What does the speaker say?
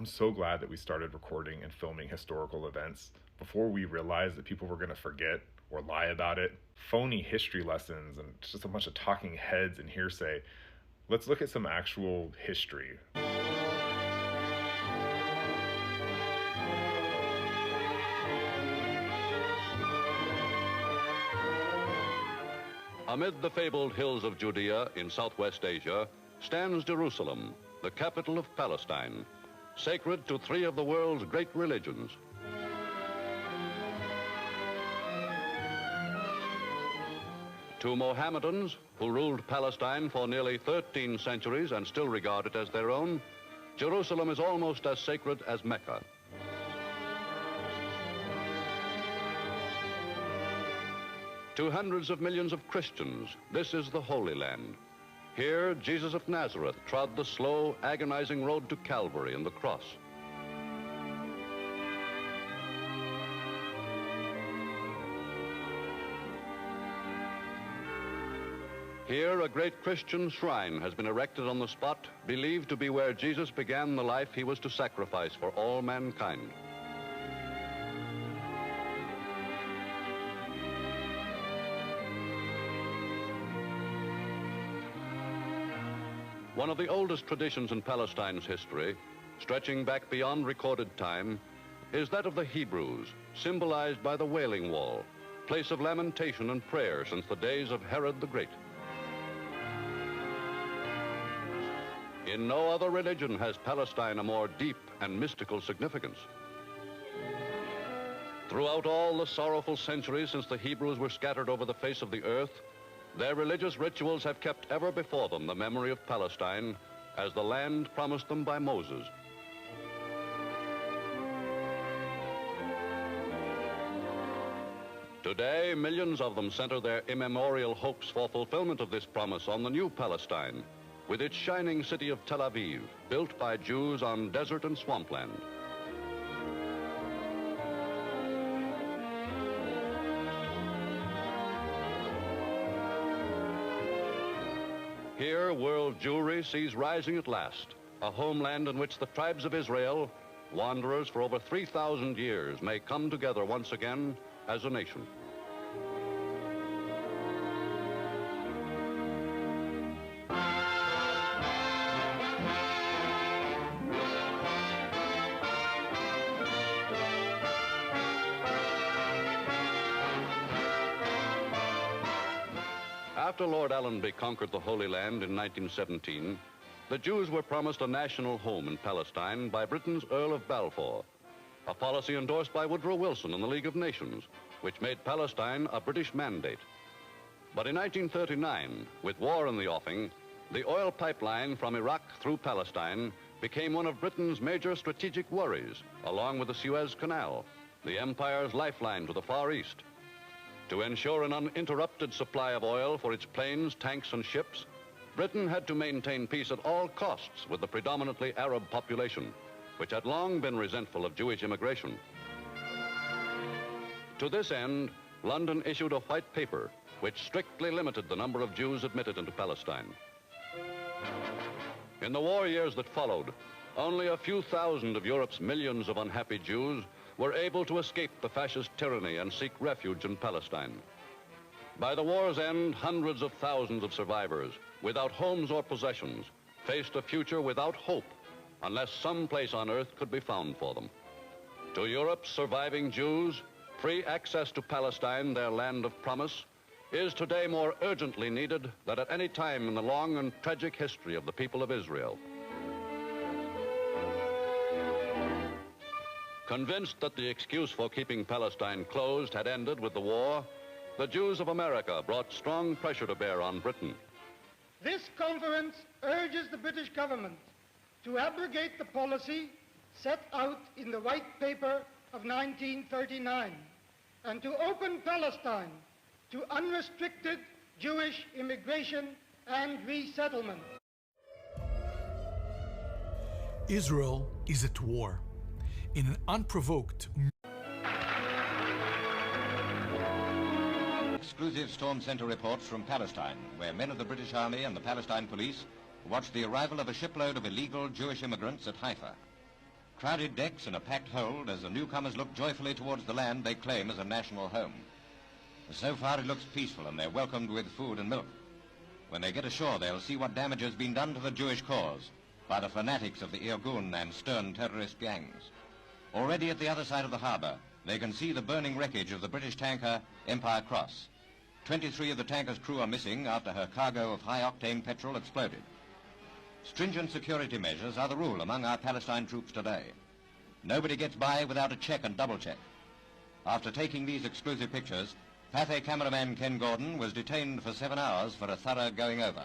I'm so glad that we started recording and filming historical events before we realized that people were going to forget or lie about it. Phony history lessons and just a bunch of talking heads and hearsay. Let's look at some actual history. Amid the fabled hills of Judea in Southwest Asia stands Jerusalem, the capital of Palestine, sacred to three of the world's great religions. To Mohammedans, who ruled Palestine for nearly 13 centuries and still regard it as their own, Jerusalem is almost as sacred as Mecca. To hundreds of millions of Christians, this is the Holy Land. Here, Jesus of Nazareth trod the slow, agonizing road to Calvary and the cross. Here, a great Christian shrine has been erected on the spot believed to be where Jesus began the life he was to sacrifice for all mankind. One of the oldest traditions in Palestine's history, stretching back beyond recorded time, is that of the Hebrews, symbolized by the Wailing Wall, place of lamentation and prayer since the days of Herod the Great. In no other religion has Palestine a more deep and mystical significance. Throughout all the sorrowful centuries since the Hebrews were scattered over the face of the earth, their religious rituals have kept ever before them the memory of Palestine as the land promised them by Moses. Today, millions of them center their immemorial hopes for fulfillment of this promise on the new Palestine, with its shining city of Tel Aviv, built by Jews on desert and swampland. Here, world Jewry sees rising at last, a homeland in which the tribes of Israel, wanderers for over 3,000 years, may come together once again as a nation. After Lord Allenby conquered the Holy Land in 1917, the Jews were promised a national home in Palestine by Britain's Earl of Balfour, a policy endorsed by Woodrow Wilson and the League of Nations, which made Palestine a British mandate. But in 1939, with war in the offing, the oil pipeline from Iraq through Palestine became one of Britain's major strategic worries, along with the Suez Canal, the empire's lifeline to the Far East. To ensure an uninterrupted supply of oil for its planes, tanks, and ships, Britain had to maintain peace at all costs with the predominantly Arab population, which had long been resentful of Jewish immigration. To this end, London issued a white paper which strictly limited the number of Jews admitted into Palestine. In the war years that followed, only a few thousand of Europe's millions of unhappy Jews were able to escape the fascist tyranny and seek refuge in Palestine. By the war's end, hundreds of thousands of survivors, without homes or possessions, faced a future without hope unless some place on earth could be found for them. To Europe's surviving Jews, free access to Palestine, their land of promise, is today more urgently needed than at any time in the long and tragic history of the people of Israel. Convinced that the excuse for keeping Palestine closed had ended with the war, the Jews of America brought strong pressure to bear on Britain. This conference urges the British government to abrogate the policy set out in the White Paper of 1939 and to open Palestine to unrestricted Jewish immigration and resettlement. Israel is at war. In an unprovoked... Exclusive Storm Center reports from Palestine, where men of the British Army and the Palestine police watched the arrival of a shipload of illegal Jewish immigrants at Haifa. Crowded decks and a packed hold as the newcomers look joyfully towards the land they claim as a national home. So far it looks peaceful and they're welcomed with food and milk. When they get ashore, they'll see what damage has been done to the Jewish cause by the fanatics of the Irgun and Stern terrorist gangs. Already at the other side of the harbour, they can see the burning wreckage of the British tanker Empire Cross. 23 of the tanker's crew are missing after her cargo of high-octane petrol exploded. Stringent security measures are the rule among our Palestine troops today. Nobody gets by without a check and double-check. After taking these exclusive pictures, Pathé cameraman Ken Gordon was detained for 7 hours for a thorough going over.